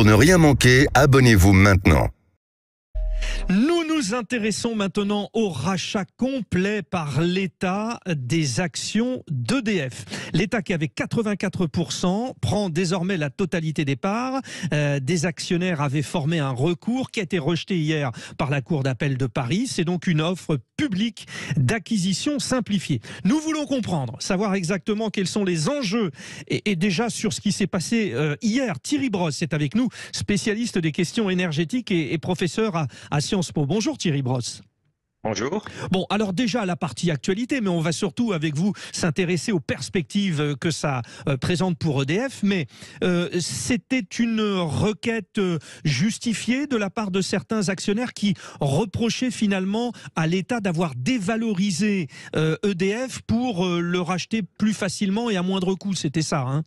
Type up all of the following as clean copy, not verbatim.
Pour ne rien manquer, abonnez-vous maintenant. Nous nous intéressons maintenant au rachat complet par l'État des actions d'EDF. L'État qui avait 84% prend désormais la totalité des parts. Des actionnaires avaient formé un recours qui a été rejeté hier par la Cour d'appel de Paris. C'est donc une offre publique d'acquisition simplifiée. Nous voulons comprendre, savoir exactement quels sont les enjeux et déjà sur ce qui s'est passé hier. Thierry Brosse est avec nous, spécialiste des questions énergétiques et professeur à Sciences Po. Bonjour Thierry Brosse. Bonjour. Bon, alors déjà la partie actualité, mais on va surtout avec vous s'intéresser aux perspectives que ça présente pour EDF. Mais c'était une requête justifiée de la part de certains actionnaires qui reprochaient finalement à l'État d'avoir dévalorisé EDF pour le racheter plus facilement et à moindre coût. C'était ça, hein ?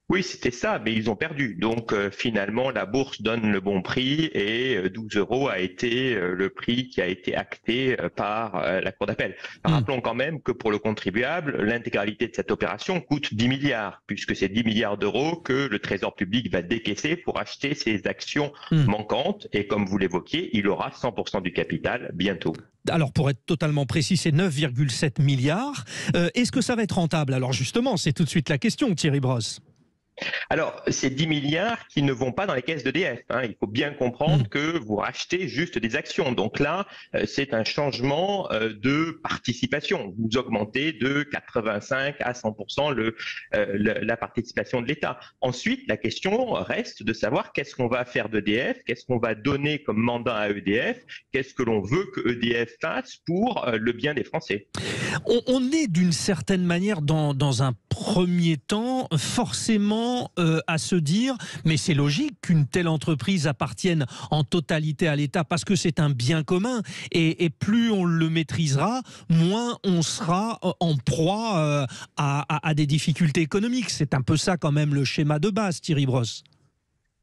Oui, c'était ça, mais ils ont perdu. Donc finalement, la bourse donne le bon prix et 12 euros a été le prix qui a été acté par la Cour d'appel. Rappelons quand même que pour le contribuable, l'intégralité de cette opération coûte 10 milliards, puisque c'est 10 milliards d'euros que le Trésor public va décaisser pour acheter ses actions manquantes. Et comme vous l'évoquiez, il aura 100% du capital bientôt. Alors pour être totalement précis, c'est 9,7 milliards. Est-ce que ça va être rentable? Alors justement, c'est tout de suite la question, Thierry Brosse. Alors, c'est 10 milliards qui ne vont pas dans les caisses d'EDF. Il faut bien comprendre que vous rachetez juste des actions. Donc là, c'est un changement de participation. Vous augmentez de 85 à 100% la participation de l'État. Ensuite, la question reste de savoir qu'est-ce qu'on va faire d'EDF, qu'est-ce qu'on va donner comme mandat à EDF, qu'est-ce que l'on veut que EDF fasse pour le bien des Français. On est d'une certaine manière dans un premier temps forcément à se dire mais c'est logique qu'une telle entreprise appartienne en totalité à l'État parce que c'est un bien commun et plus on le maîtrisera, moins on sera en proie à des difficultés économiques. C'est un peu ça quand même le schéma de base, Thierry Brosse.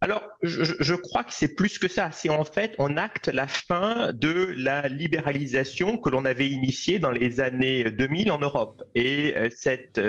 Alors, je crois que c'est plus que ça. C'est en fait, on acte la fin de la libéralisation que l'on avait initiée dans les années 2000 en Europe. Et cet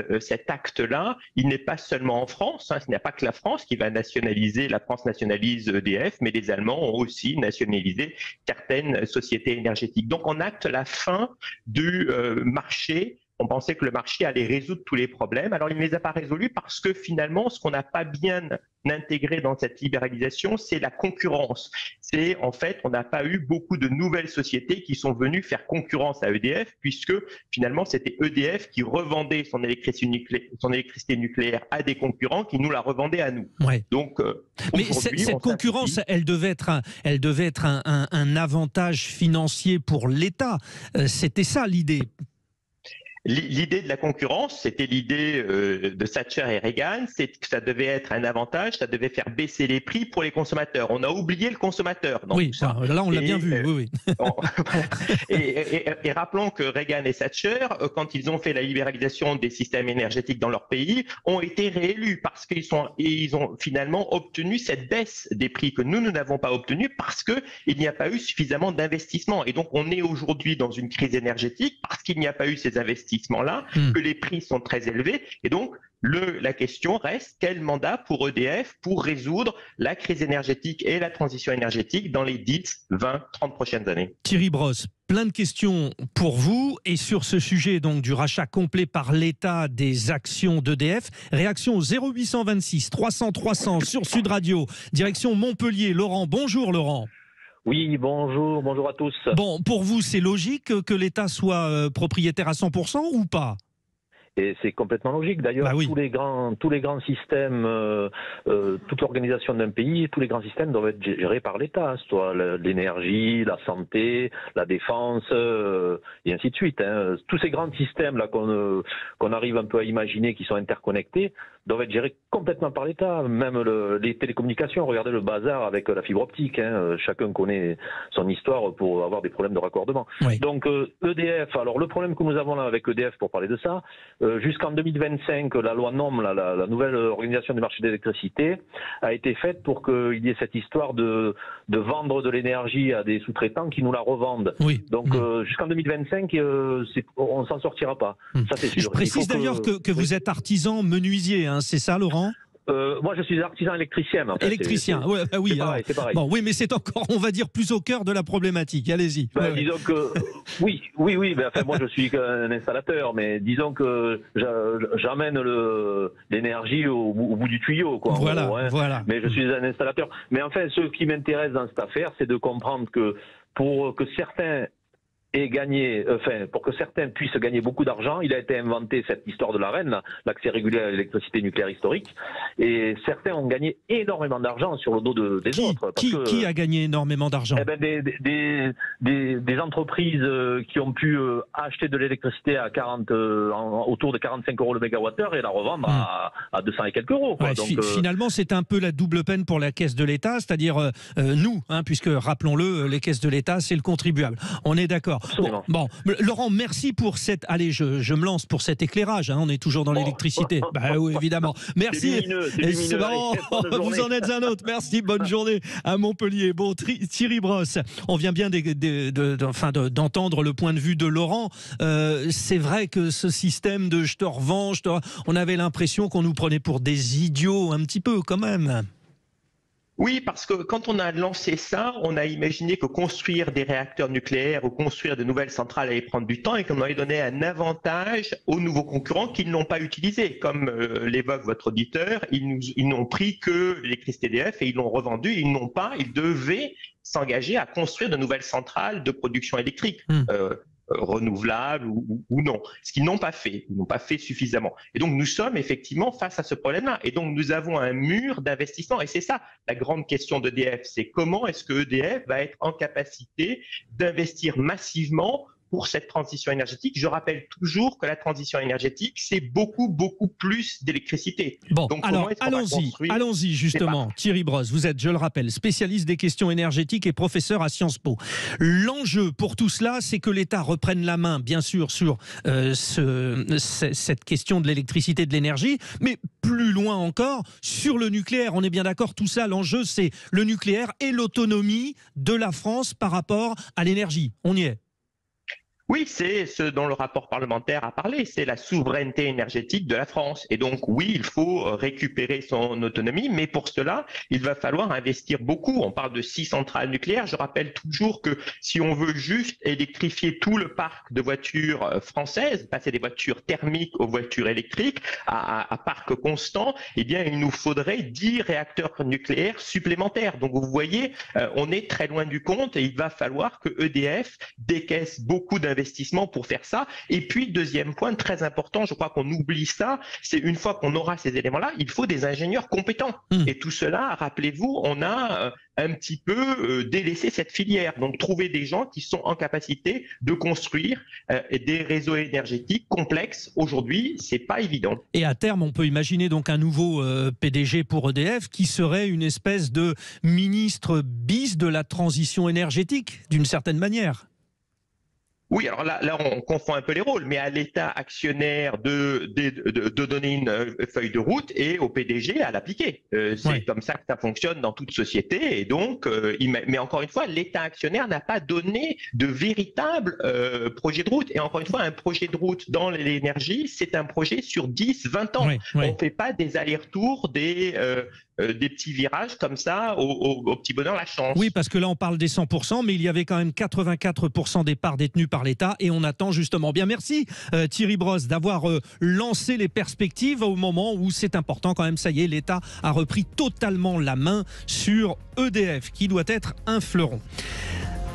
acte-là, il n'est pas seulement en France. Ce n'est pas que la France qui va nationaliser, la France nationalise EDF, mais les Allemands ont aussi nationalisé certaines sociétés énergétiques. Donc, on acte la fin du marché. On pensait que le marché allait résoudre tous les problèmes. Alors, il ne les a pas résolus parce que finalement, ce qu'on n'a pas bien intégré dans cette libéralisation, c'est la concurrence. C'est en fait, on n'a pas eu beaucoup de nouvelles sociétés qui sont venues faire concurrence à EDF, puisque finalement, c'était EDF qui revendait son électricité nucléaire à des concurrents qui nous la revendaient à nous. Ouais. Donc, mais cette concurrence, elle devait être un avantage financier pour l'État. C'était ça l'idée. L'idée de la concurrence, c'était l'idée de Thatcher et Reagan, c'est que ça devait être un avantage, ça devait faire baisser les prix pour les consommateurs. On a oublié le consommateur. Oui, ça, là on l'a bien vu. Oui. Et rappelons que Reagan et Thatcher, quand ils ont fait la libéralisation des systèmes énergétiques dans leur pays, ont été réélus parce qu'ils ont finalement obtenu cette baisse des prix que nous n'avons pas obtenue parce qu'il n'y a pas eu suffisamment d'investissements. Et donc on est aujourd'hui dans une crise énergétique parce qu'il n'y a pas eu ces investissements là, que les prix sont très élevés. Et donc, la question reste, quel mandat pour EDF pour résoudre la crise énergétique et la transition énergétique dans les 10, 20, 30 prochaines années? Thierry Brosse, plein de questions pour vous et sur ce sujet donc du rachat complet par l'État des actions d'EDF. Réaction au 0826 300 300 sur Sud Radio, direction Montpellier. Laurent, bonjour Laurent. Oui, bonjour à tous. Bon, pour vous, c'est logique que l'État soit propriétaire à 100% ou pas? Et c'est complètement logique. D'ailleurs, bah oui. tous les grands systèmes, toute l'organisation d'un pays, tous les grands systèmes doivent être gérés par l'État, soit l'énergie, la santé, la défense, et ainsi de suite. Tous ces grands systèmes là qu'on arrive un peu à imaginer, qui sont interconnectés, doivent être gérés complètement par l'État. Même les télécommunications, regardez le bazar avec la fibre optique. Chacun connaît son histoire pour avoir des problèmes de raccordement. Oui. Donc EDF, alors le problème que nous avons là avec EDF, pour parler de ça, jusqu'en 2025, la loi NOM, la nouvelle organisation du marché de l'électricité, a été faite pour qu'il y ait cette histoire de vendre de l'énergie à des sous-traitants qui nous la revendent. Oui. Donc jusqu'en 2025, on ne s'en sortira pas. Ça, c'est sûr. Je précise d'ailleurs que vous êtes artisan menuisier, hein, c'est ça Laurent ? Moi, je suis artisan électricien. En fait. Électricien, ouais, bah oui. C'est pareil. Bon, oui, mais c'est encore, on va dire, plus au cœur de la problématique. Allez-y. Disons que oui. Enfin, moi, je suis qu'un installateur, mais disons que j'amène l'énergie au bout du tuyau, quoi. Voilà, gros, hein. voilà. Mais je suis un installateur. Mais enfin, ce qui m'intéresse dans cette affaire, c'est de comprendre que pour que certains pour que certains puissent gagner beaucoup d'argent, il a été inventé cette histoire de l'AREN, l'accès régulier à l'électricité nucléaire historique, et certains ont gagné énormément d'argent sur le dos des autres. Qui a gagné énormément d'argent? Des entreprises qui ont pu acheter de l'électricité à autour de 45 € le mégawattheure et la revendre à 200 et quelques euros. Quoi. Ouais, donc, finalement, c'est un peu la double peine pour la caisse de l'État, c'est-à-dire nous, puisque rappelons-le, les caisses de l'État, c'est le contribuable. On est d'accord. Bon, Laurent, merci pour cette. Allez, je me lance pour cet éclirage. On est toujours dans l'électricité. Bah oui, évidemment. Merci. C'est bon, vous en êtes un autre. Merci. Bonne journée à Montpellier. Bon, Thierry Brosse, on vient bien d'entendre le point de vue de Laurent. C'est vrai que ce système de je te revends, on avait l'impression qu'on nous prenait pour des idiots un petit peu quand même. Oui, parce que quand on a lancé ça, on a imaginé que construire des réacteurs nucléaires ou construire de nouvelles centrales allait prendre du temps et qu'on allait donner un avantage aux nouveaux concurrents qui ne l'ont pas utilisé. Comme l'évoque votre auditeur, ils n'ont pris que l'électricité EDF et ils l'ont revendu. Ils n'ont pas, ils devaient s'engager à construire de nouvelles centrales de production électrique. Renouvelables ou non, ce qu'ils n'ont pas fait, ils n'ont pas fait suffisamment. Et donc nous sommes effectivement face à ce problème-là. Et donc nous avons un mur d'investissement. Et c'est ça la grande question d'EDF, c'est comment est-ce que EDF va être en capacité d'investir massivement pour cette transition énergétique. Je rappelle toujours que la transition énergétique, c'est beaucoup plus d'électricité. Bon, donc, alors allons-y justement. Thierry Brosse, vous êtes, je le rappelle, spécialiste des questions énergétiques et professeur à Sciences Po. L'enjeu pour tout cela, c'est que l'État reprenne la main, bien sûr, sur cette question de l'électricité, de l'énergie, mais plus loin encore, sur le nucléaire. On est bien d'accord, tout ça, l'enjeu, c'est le nucléaire et l'autonomie de la France par rapport à l'énergie. On y est. Oui, c'est ce dont le rapport parlementaire a parlé, c'est la souveraineté énergétique de la France. Et donc oui, il faut récupérer son autonomie, mais pour cela, il va falloir investir beaucoup. On parle de 6 centrales nucléaires. Je rappelle toujours que si on veut juste électrifier tout le parc de voitures françaises, passer des voitures thermiques aux voitures électriques à parc constant, eh bien il nous faudrait 10 réacteurs nucléaires supplémentaires. Donc vous voyez, on est très loin du compte et il va falloir que EDF décaisse beaucoup d'investissements pour faire ça. Et puis, deuxième point très important, je crois qu'on oublie ça, c'est une fois qu'on aura ces éléments-là, il faut des ingénieurs compétents. Et tout cela, rappelez-vous, on a un petit peu délaissé cette filière. Donc, trouver des gens qui sont en capacité de construire des réseaux énergétiques complexes, aujourd'hui, c'est pas évident. Et à terme, on peut imaginer donc un nouveau PDG pour EDF qui serait une espèce de ministre bis de la transition énergétique, d'une certaine manière. Oui, alors là, on confond un peu les rôles, mais à l'État actionnaire de donner une feuille de route et au PDG à l'appliquer. C'est comme ça que ça fonctionne dans toute société. Et donc, mais encore une fois, l'État actionnaire n'a pas donné de véritable projet de route. Et encore une fois, un projet de route dans l'énergie, c'est un projet sur 10, 20 ans. On ne fait pas des allers-retours, des petits virages comme ça au petit bonheur la chance. Oui, parce que là on parle des 100%, mais il y avait quand même 84% des parts détenues par l'État et on attend justement. Bien, merci Thierry Brosse d'avoir lancé les perspectives au moment où c'est important quand même. Ça y est, l'État a repris totalement la main sur EDF qui doit être un fleuron.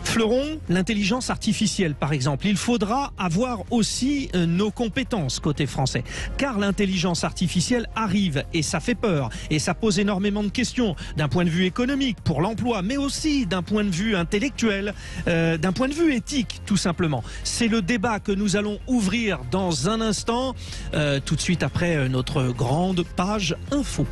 Fleuron, l'intelligence artificielle par exemple. Il faudra avoir aussi nos compétences côté français. Car l'intelligence artificielle arrive et ça fait peur. Et ça pose énormément de questions d'un point de vue économique pour l'emploi, mais aussi d'un point de vue intellectuel, d'un point de vue éthique tout simplement. C'est le débat que nous allons ouvrir dans un instant, tout de suite après notre grande page info.